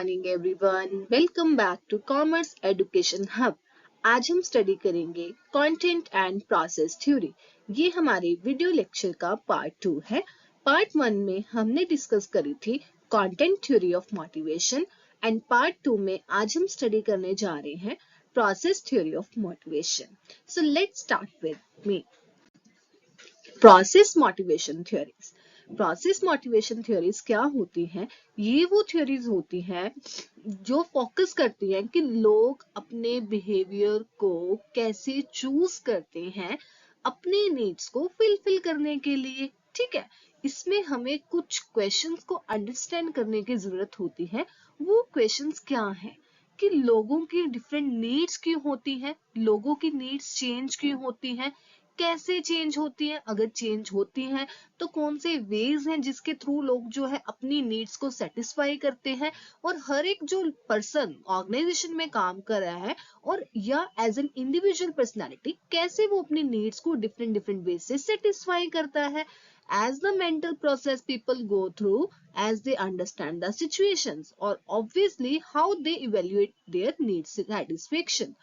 Morning everyone, welcome back to commerce education hub. आज हम study करेंगे कंटेंट एंड प्रोसेस थ्योरी। ये हमारे वीडियो लेक्चर का पार्ट 2 है। पार्ट 1 में हमने डिस्कस करी थी content theory of motivation and part 2 में आज हम स्टडी करने जा रहे हैं process theory of motivation. So let's start with me. Process motivation theories. Process motivation theories क्या होती हैं? ये वो थ्योरीज होती हैं जो फोकस करती हैं कि लोग अपने बिहेवियर को कैसे चूज करते हैं अपने नीड्स को फुलफिल करने के लिए। ठीक है, इसमें हमें कुछ क्वेश्चंस को अंडरस्टैंड करने की जरूरत होती है। वो क्वेश्चंस क्या हैं कि लोगों की डिफरेंट नीड्स क्यों होती हैं, लोगों की नीड्स चेंज क्यों होती हैं, कैसे चेंज होती है, अगर चेंज होती है तो कौन से वेज हैं जिसके थ्रू लोग जो है अपनी नीड्स को सेटिस्फाई करते हैं, और हर एक जो पर्सन ऑर्गेनाइजेशन में काम कर रहा है और या एज एन इंडिविजुअल पर्सनालिटी कैसे वो अपनी नीड्स को डिफरेंट डिफरेंट वेज से सेटिस्फाई करता है। As the mental process people go through as they understand the situations, or obviously how they evaluate their needs satisfaction.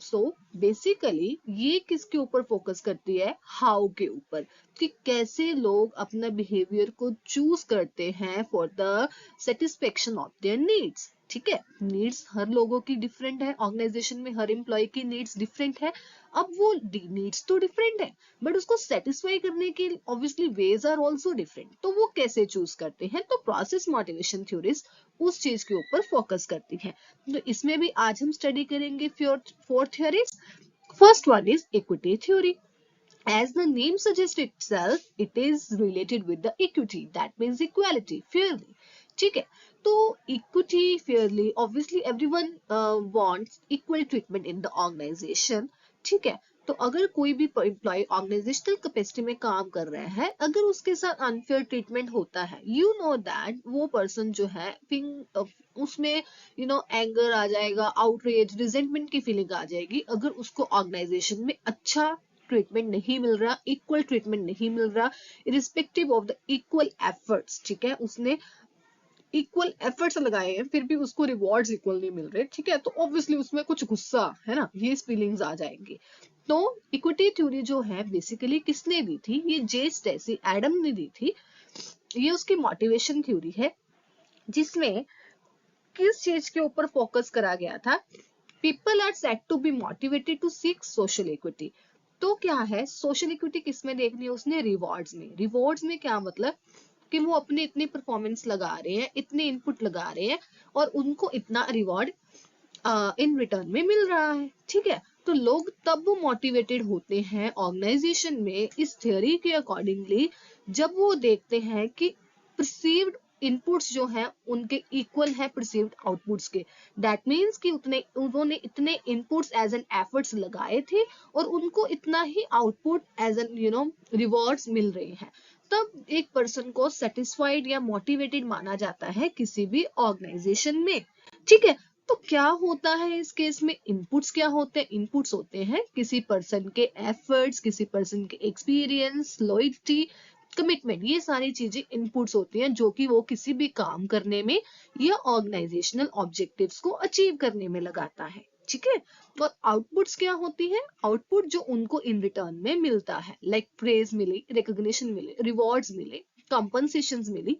So basically ये किसके ऊपर फोकस करती है? हाउ के ऊपर, कि कैसे लोग अपना बिहेवियर को चूज करते हैं for the satisfaction of their needs. ठीक है, नीड्स हर लोगों की डिफरेंट है, ऑर्गेनाइजेशन में हर एम्प्लॉय की नीड्स डिफरेंट है। अब वो नीड्स तो डिफरेंट है बट उसको सेटिस्फाई करने के obviously ways are also different, तो वो कैसे चूज करते हैं? तो प्रोसेस मोटिवेशन थ्योरीज उस चीज के ऊपर फोकस करती है। तो इसमें भी आज हम स्टडी करेंगे four theories. First one is equity theory. As the name suggests itself, it is related with the equity, that means equality, fairly. ठीक है, तो equity, fairly, obviously everyone wants equal treatment in the organization. ठीक है, तो अगर कोई भी employ organisational capacity में काम कर रहा है, अगर उसके साथ अनफेयर ट्रीटमेंट होता है, यू नो दैट वो पर्सन जो है उसमें एंगर आ जाएगा, आउटरेज, रिजेंटमेंट की फीलिंग आ जाएगी अगर उसको ऑर्गेनाइजेशन में अच्छा ट्रीटमेंट नहीं मिल रहा, इक्वल ट्रीटमेंट नहीं मिल रहा, irrespective of the equal efforts. ठीक है, उसने इक्वल एफर्ट्स लगाए हैं फिर भी उसको रिवॉर्ड्स इक्वल नहीं मिल रहे। ठीक है, तो ऑब्वियसली उसमें कुछ गुस्सा है ना, ये फीलिंग्स आ जाएंगी। तो इक्विटी थ्योरी जो है बेसिकली किसने दी थी? ये जे स्टेसी एडम ने दी थी। ये उसकी मोटिवेशन थ्योरी है जिसमें किस चीज के ऊपर फोकस करा गया था? People are set to be motivated to seek social equity. तो क्या है सोशल इक्विटी किसमें देखनी है उसने? रिवॉर्ड्स में। रिवॉर्ड्स में क्या मतलब कि वो अपने इतनी परफॉर्मेंस लगा रहे हैं, इतने इनपुट लगा रहे हैं और उनको इतना रिवॉर्ड इन रिटर्न में मिल रहा है। ठीक है, तो लोग तब मोटिवेटेड होते हैं ऑर्गेनाइजेशन में इस थ्योरी के अकॉर्डिंगली जब वो देखते हैं कि परसीव्ड इनपुट्स जो हैं उनके इक्वल है परसीव्ड आउटपुट्स के। दैट मीन्स कि उन्होंने इतने इनपुट्स एज एन एफर्ट्स लगाए थे और उनको इतना ही आउटपुट एज एन रिवॉर्ड्स मिल रहे हैं, तब एक पर्सन को सेटिस्फाइड या मोटिवेटेड माना जाता है किसी भी ऑर्गेनाइजेशन में। ठीक है, तो क्या होता है इस केस में? इनपुट्स क्या होते हैं? इनपुट्स होते हैं किसी पर्सन के एफर्ट्स, किसी पर्सन के एक्सपीरियंस, लॉयल्टी, कमिटमेंट, ये सारी चीजें इनपुट्स होती हैं जो कि वो किसी भी काम करने में या ऑर्गेनाइजेशनल ऑब्जेक्टिव्स को अचीव करने में लगाता है। ठीक है, और आउटपुट्स क्या होती है? आउटपुट जो उनको इन रिटर्न में मिलता है, लाइक प्रेज मिली, रिकॉग्निशन मिले, रिवॉर्ड्स मिले, कॉम्पनसेशंस मिली।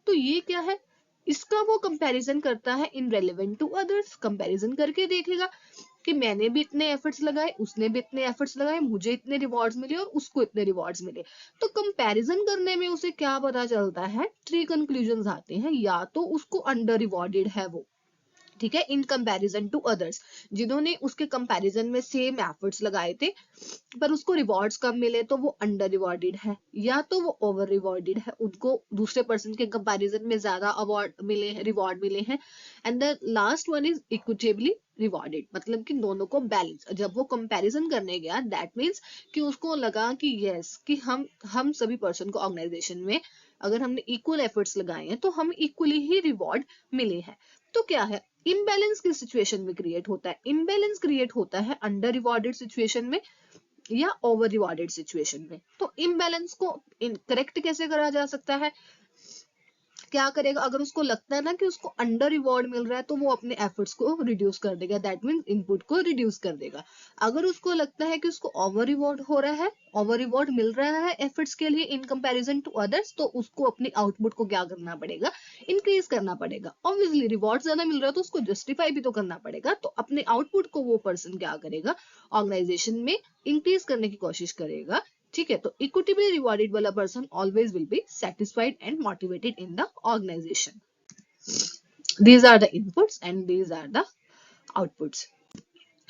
तो ये क्या है? इसका वो कंपैरिजन करता है in relevant to others. Comparison करके देखेगा कि मैंने भी इतने एफर्ट्स लगाए, उसने भी इतने एफर्ट्स लगाए, मुझे इतने रिवॉर्ड्स मिले और उसको इतने रिवॉर्ड्स मिले। तो कंपैरिजन करने में उसे क्या पता चलता है? 3 कंक्लूजन्स आते हैं। या तो उसको अंडर रिवॉर्डेड है वो, ठीक है, इन कंपैरिजन टू अदर्स, जिन्होंने उसके कंपैरिजन में सेम एफर्ट्स लगाए थे पर उसको रिवॉर्ड्स कम मिले तो वो अंडर रिवॉर्डेड है। या तो वो ओवर रिवॉर्डेड है, उनको दूसरे पर्सन के कंपैरिजन में ज्यादा अवार्ड मिले हैं, रिवॉर्ड मिले हैं। And the last one is equitably rewarded, मतलब कि दोनों को बैलेंस। जब वो कंपैरिजन करने गया दैट मीन्स कि उसको लगा कि यस कि हम सभी पर्सन को ऑर्गेनाइजेशन में अगर हमने इक्वल एफर्ट्स लगाए हैं तो हम इक्वली ही रिवॉर्ड मिले हैं। तो क्या है, इम्बैलेंस किस सिचुएशन में क्रिएट होता है? इम्बैलेंस क्रिएट होता है अंडर रिवॉर्डेड सिचुएशन में या ओवर रिवॉर्डेड सिचुएशन में। तो इम्बैलेंस को करेक्ट कैसे करा जा सकता है? क्या करेगा, अगर उसको लगता है ना कि उसको अंडर रिवॉर्ड मिल रहा है तो वो अपने एफर्ट्स को रिड्यूस कर देगा, दैट मीन्स इनपुट को रिड्यूस कर देगा। अगर उसको लगता है कि उसको ओवर रिवॉर्ड हो रहा है, ओवर रिवॉर्ड मिल रहा है एफर्ट्स के लिए इन कंपैरिजन टू अदर्स, तो उसको अपनी आउटपुट को क्या करना पड़ेगा, इंक्रीज करना पड़ेगा। ऑब्वियसली रिवॉर्ड ज्यादा मिल रहा है तो उसको जस्टिफाई भी तो करना पड़ेगा, तो अपने आउटपुट को वो पर्सन क्या करेगा, ऑर्गेनाइजेशन में इंक्रीज करने की कोशिश करेगा। ठीक है, तो इक्विटेबली रिवॉर्डेड वाला person always will be satisfied and motivated in the organization. These are the inputs and these are the outputs.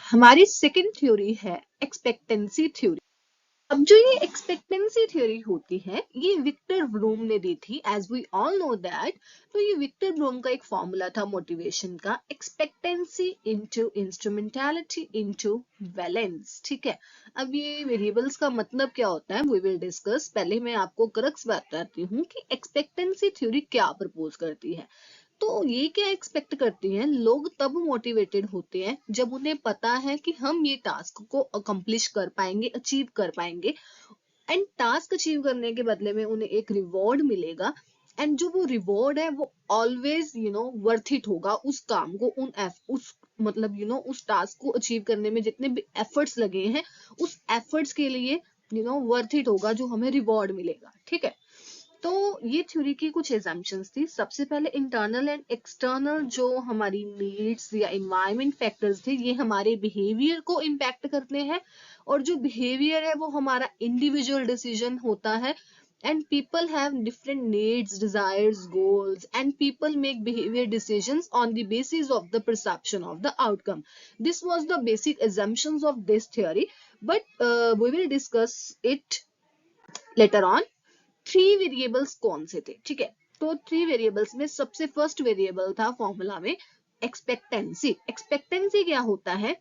हमारी सेकेंड थ्योरी है एक्सपेक्टेंसी थ्योरी। अब जो ये एक्सपेक्टेंसी थ्योरी होती है ये विक्टर ब्रूम ने दी थी, as we all know that. तो ये विक्टर ब्रूम का एक फॉर्मूला था मोटिवेशन का, expectancy into instrumentality into valence. ठीक है, अब ये वेरिएबल्स का मतलब क्या होता है वी विल डिस्कस। पहले मैं आपको क्रक्स बताती हूँ कि एक्सपेक्टेंसी थ्योरी क्या प्रपोज करती है। तो ये क्या एक्सपेक्ट करती हैं, लोग तब मोटिवेटेड होते हैं जब उन्हें पता है कि हम ये टास्क को अकम्प्लिश कर पाएंगे, अचीव कर पाएंगे, एंड टास्क अचीव करने के बदले में उन्हें एक रिवॉर्ड मिलेगा, एंड जो वो रिवॉर्ड है वो ऑलवेज वर्थ इट होगा उस काम को, उस मतलब उस टास्क को अचीव करने में जितने भी एफर्ट्स लगे हैं उस एफर्ट्स के लिए वर्थ इट होगा जो हमें रिवॉर्ड मिलेगा। ठीक है, तो ये थ्योरी की कुछ एजम्पशंस थी। सबसे पहले इंटरनल एंड एक्सटर्नल जो हमारी नीड्स या इन्वायरमेंट फैक्टर्स थे ये हमारे बिहेवियर को इम्पैक्ट करते हैं, और जो बिहेवियर है वो हमारा इंडिविजुअल डिसीजन होता है, and people have different needs, desires, goals, and people make behavior decisions on the basis of the perception of the outcome. This was the basic assumptions of this theory, but we will discuss it later on। Three variables कौन से थे, ठीक है, तो three variables में सबसे first variable था formula में एक्सपेक्टेंसी। एक्सपेक्टेंसी क्या होता है,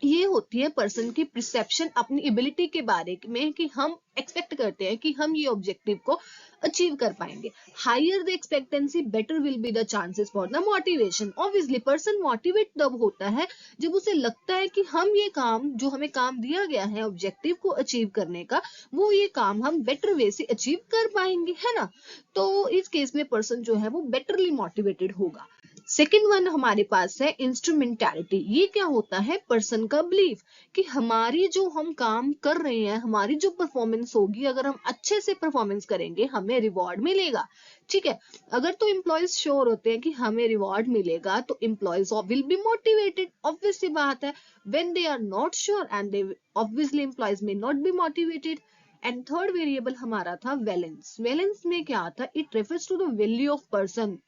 ये होती है पर्सन की परसेप्शन अपनी एबिलिटी के बारे में, कि हम एक्सपेक्ट करते हैं कि हम ये ऑब्जेक्टिव को अचीव कर पाएंगे। Higher the expectancy better will be the chances for the motivation. Obviously person motivate तब होता है जब उसे लगता है कि हम ये काम, जो हमें काम दिया गया है ऑब्जेक्टिव को अचीव करने का, वो ये काम हम बेटर वे से अचीव कर पाएंगे, है ना। तो इस केस में पर्सन जो है वो बेटरली मोटिवेटेड होगा। सेकेंड वन हमारे पास है इंस्ट्रूमेंटैलिटी। ये क्या होता है, पर्सन का बिलीफ कि हमारी जो हम काम कर रहे हैं, हमारी जो परफॉर्मेंस होगी, अगर हम अच्छे से परफॉर्मेंस करेंगे हमें रिवॉर्ड मिलेगा। ठीक है, अगर तो एम्प्लॉयज श्योर होते हैं कि हमें रिवॉर्ड मिलेगा तो employees will be motivated, obvious सी बात है। When they are not sure and they obviously employees may not be motivated. And third variable हमारा था वैलेंस। वैलेंस में क्या आता है, it refers to the value of person,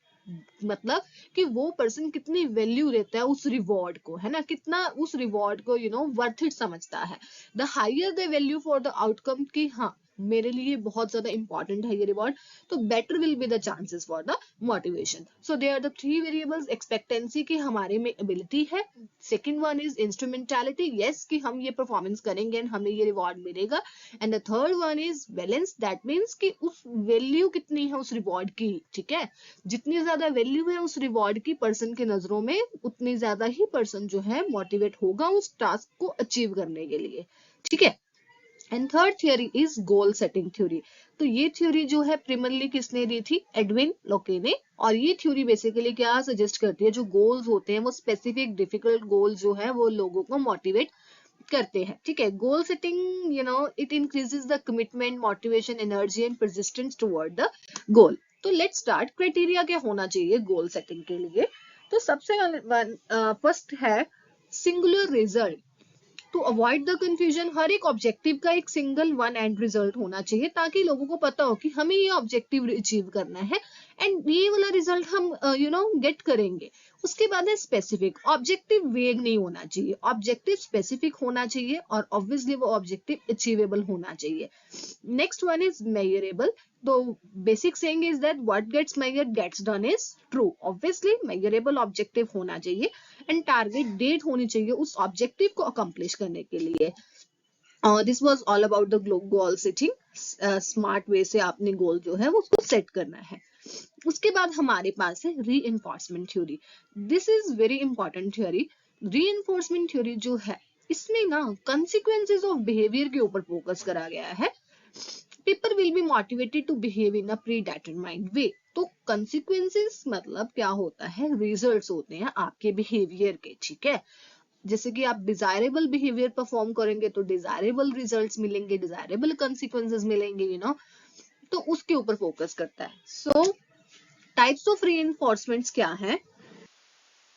मतलब कि वो पर्सन कितनी वैल्यू देता है उस रिवॉर्ड को, है ना, कितना उस रिवॉर्ड को वर्थ इट समझता है। The higher the value for the outcome, की हाँ मेरे लिए बहुत ज्यादा इंपॉर्टेंट है ये रिवॉर्ड, तो better will be the chances for the motivation. So they are the three variables. Expectancy की हमारे में एबिलिटी है, second one is instrumentality, yes कि हम ये परफॉर्मेंस करेंगे एंड हमें ये रिवॉर्ड मिलेगा, and the third one is balance, that means कि उस वैल्यू कितनी है उस रिवॉर्ड की। ठीक है, जितनी ज्यादा वैल्यू है उस रिवॉर्ड की पर्सन के नजरों में, उतनी ज्यादा ही पर्सन जो है मोटिवेट होगा उस टास्क को अचीव करने के लिए। ठीक है, and third theory is goal setting theory. तो ये थ्योरी जो है प्रिमरली किसने दी थी, एडविन लोके ने। और ये थ्योरी बेसिकली क्या सजेस्ट करती है, जो गोल्स होते हैं वो स्पेसिफिक डिफिकल्ट गोल जो है वो लोगों को मोटिवेट करते हैं। ठीक है, goal setting it increases the commitment, motivation, energy and persistence toward the goal. तो लेट्स स्टार्ट। क्राइटेरिया क्या होना चाहिए गोल सेटिंग के लिए, तो सबसे फर्स्ट है singular result. To avoid the confusion, हर एक ऑब्जेक्टिव का एक सिंगल वन एंड रिजल्ट होना चाहिए, ताकि लोगों को पता हो कि हमें ये ऑब्जेक्टिव अचीव करना है एंड ये वाला रिजल्ट हम गेट करेंगे। उसके बाद है स्पेसिफिक। ऑब्जेक्टिव वेग नहीं होना चाहिए, ऑब्जेक्टिव स्पेसिफिक होना चाहिए, और ऑब्वियसली वो ऑब्जेक्टिव अचीवेबल होना चाहिए। Next one is measurable. तो basic saying is that what gets measured gets done is true. Obviously measurable objective होना चाहिए, एंड टारगेट डेट होनी चाहिए उस ऑब्जेक्टिव को अकम्प्लिश करने के लिए। This was all about the goal setting. Smart way से आपने गोल जो है वो उसको सेट करना है। उसके बाद हमारे पास है reinforcement theory. This is very important theory. Reinforcement theory जो है इसमें ना कंसिक्वेंसेस ऑफ बिहेवियर के ऊपर फोकस करा गया है। people will be motivated to behave in a predetermined way. तो consequences मतलब क्या होता है, results होते हैं आपके behavior के, ठीक है। जैसे कि आप डिजायरेबल बिहेवियर परफॉर्म करेंगे तो डिजायरेबल रिजल्ट्स मिलेंगे, डिजायरेबल कॉन्सिक्वेंसेस मिलेंगे, तो उसके ऊपर फोकस करता है। सो टाइप्स ऑफ रीइंफोर्समेंट्स क्या है?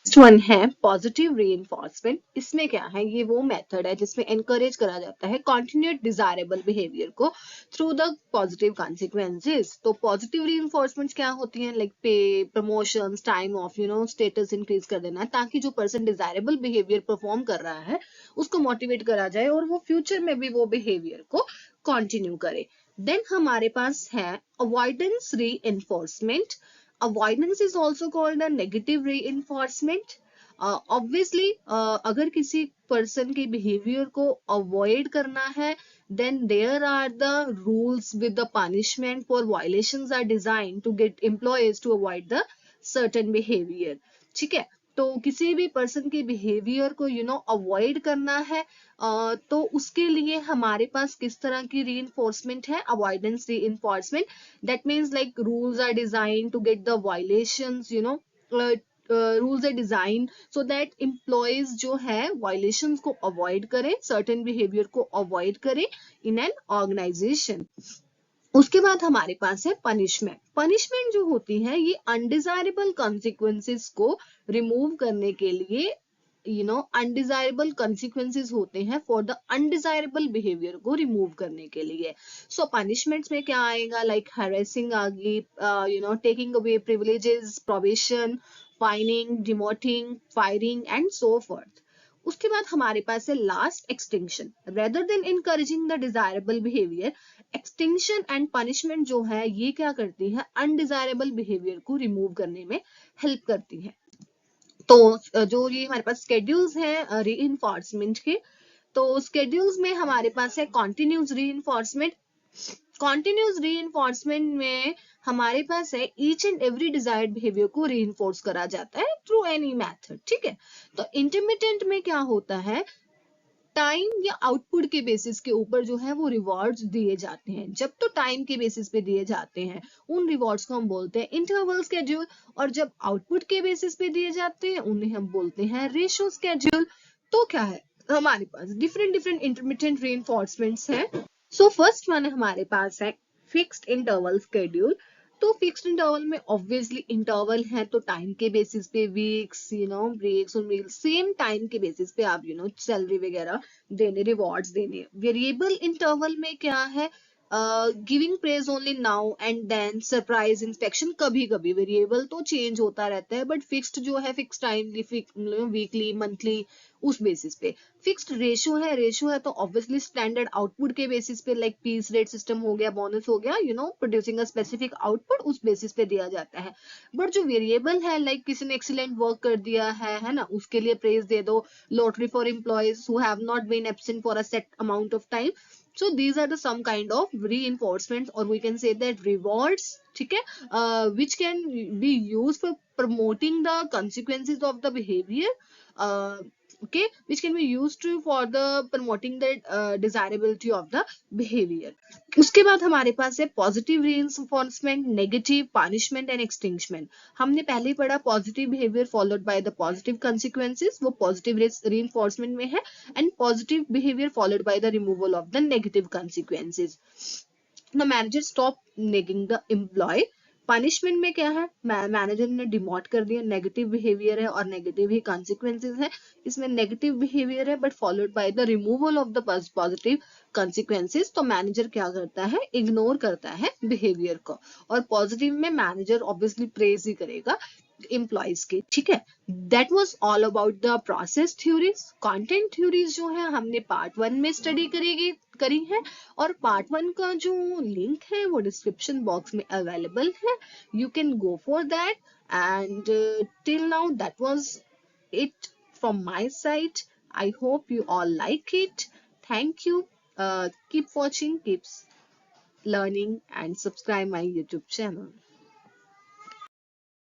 वन है पॉजिटिव रीइंफोर्समेंट। इसमें क्या है, ये वो मेथड है जिसमें एनकरेज करा जाता है कॉन्टिन्यूड डिजायरेबल बिहेवियर को थ्रू द पॉजिटिव कॉन्सिक्वेंसेस। तो पॉजिटिव रीइंफोर्समेंट्स क्या होती हैं, लाइक पे, promotion, time of, status increase कर देना, ताकि जो पर्सन डिजायरेबल बिहेवियर परफॉर्म कर रहा है उसको मोटिवेट करा जाए और वो फ्यूचर में भी वो बिहेवियर को कंटिन्यू करे। देन हमारे पास है avoidance reinforcement. Avoidance is also called a negative reinforcement. Obviously, अगर किसी पर्सन के बिहेवियर को अवॉइड करना है, then there are the rules with the punishment for violations are designed to get employees to avoid the certain behavior. ठीक है, तो किसी भी पर्सन के बिहेवियर को अवॉइड करना है, तो उसके लिए हमारे पास किस तरह की रीइंफोर्समेंट है, avoidance reinforcement. That means like rules are design to get the violations, rules are design so that employees जो है वायलेशंस को अवॉइड करें, सर्टेन बिहेवियर को अवॉइड करें इन एन ऑर्गेनाइजेशन। उसके बाद हमारे पास है पनिशमेंट। पनिशमेंट जो होती है ये अनडिजायरेबल कॉन्सिक्वेंसेस को रिमूव करने के लिए, अनडिजायरेबल कॉन्सिक्वेंसेस होते हैं फॉर द अनडिजायरेबल बिहेवियर को रिमूव करने के लिए। सो पनिशमेंट्स में क्या आएगा, लाइक हैरेसिंग आ गई, taking away privileges, probation, fining, demoting, firing and so forth. उसके बाद हमारे पास है last extinction. Rather than encouraging the desirable behaviour, extinction and punishment जो है ये क्या करती है, अनडिजायरेबल बिहेवियर को रिमूव करने में हेल्प करती है। तो जो ये हमारे पास स्केड्यूल्स हैं रीइंफोर्समेंट के, तो स्केड्यूल्स में हमारे पास है कॉन्टिन्यूस रीइंफोर्समेंट। कॉन्टिन्यूस रीइंफोर्समेंट में हमारे पास है each and every desired behaviour को रीइंफोर्स करा जाता है थ्रू एनी मेथड, ठीक है। तो इंटरमिटेंट में क्या होता है, टाइम या आउटपुट के बेसिस के ऊपर जो है वो रिवॉर्ड्स दिए जाते हैं। जब तो टाइम के बेसिस पे दिए जाते हैं उन रिवॉर्ड्स को हम बोलते हैं इंटरवल स्केड्यूल, और जब आउटपुट के बेसिस पे दिए जाते हैं उन्हें हम बोलते हैं रेशो स्केड्यूल। तो क्या है, हमारे पास डिफरेंट डिफरेंट इंटरमिटेंट रीइंफोर्समेंट्स हैं। सो फर्स्ट वन हमारे पास है फिक्स्ड इंटरवल स्केड्यूल। तो फिक्स्ड इंटरवल में ऑब्वियसली इंटरवल है तो टाइम के बेसिस पे वीक्स, ब्रेक्स और मील्स, सेम टाइम के बेसिस पे आप सैलरी वगैरह देने, रिवॉर्ड्स देने। वेरिएबल इंटरवल में क्या है, giving praise only now and then, surprise inspection कभी कभी, वेरिएबल तो चेंज होता रहता है बट फिक्स्ड जो है फिक्स टाइम, वीकली, मंथली, उस बेसिस पे। फिक्स्ड रेशो है, रेशो है तो ऑब्वियसली स्टैंडर्ड आउटपुट के बेसिस पे, लाइक पीस रेट सिस्टम हो गया, बोनस हो गया, प्रोड्यूसिंग अ स्पेसिफिक आउटपुट, उस बेसिस पे दिया जाता है। बट जो वेरिएबल है, लाइक किसी ने एक्सीलेंट वर्क कर दिया है ना, उसके लिए प्रेज दे दो, lottery for employees who have not been absent for a set amount of time. So these are the some kind of reinforcements, or we can say that rewards, ठीक है, which can be used for promoting the consequences of the behavior, okay, which can be used to for the promoting the desirability of the behavior. उसके बाद हमारे पास है positive reinforcement, negative, punishment and extinctionment. हमने पहले ही पढ़ा positive behaviour followed by the positive consequences, वो पॉजिटिव रीइंफोर्समेंट में है, and positive behaviour followed by the removal of the negative consequences. The manager stop nagging the employee. Punishment में क्या है, मैनेजर ने डिमोट कर दिया, नेगेटिव बिहेवियर है और नेगेटिव ही कॉन्सिक्वेंसेज है। इसमें नेगेटिव बिहेवियर है but followed by the removal of the positive consequences. तो मैनेजर क्या करता है, इग्नोर करता है बिहेवियर को, और पॉजिटिव में मैनेजर ऑब्वियसली प्रेज ही करेगा एम्प्लॉयज के, ठीक है। That was all about the process theories. Content theories जो है हमने पार्ट 1 में स्टडी करी है, और पार्ट 1 का जो लिंक है वो डिस्क्रिप्शन बॉक्स में अवेलेबल है, you can go for that. And till now that was it from my side. I hope you all like it. Thank you. Keep watching, keep learning, and subscribe my YouTube channel.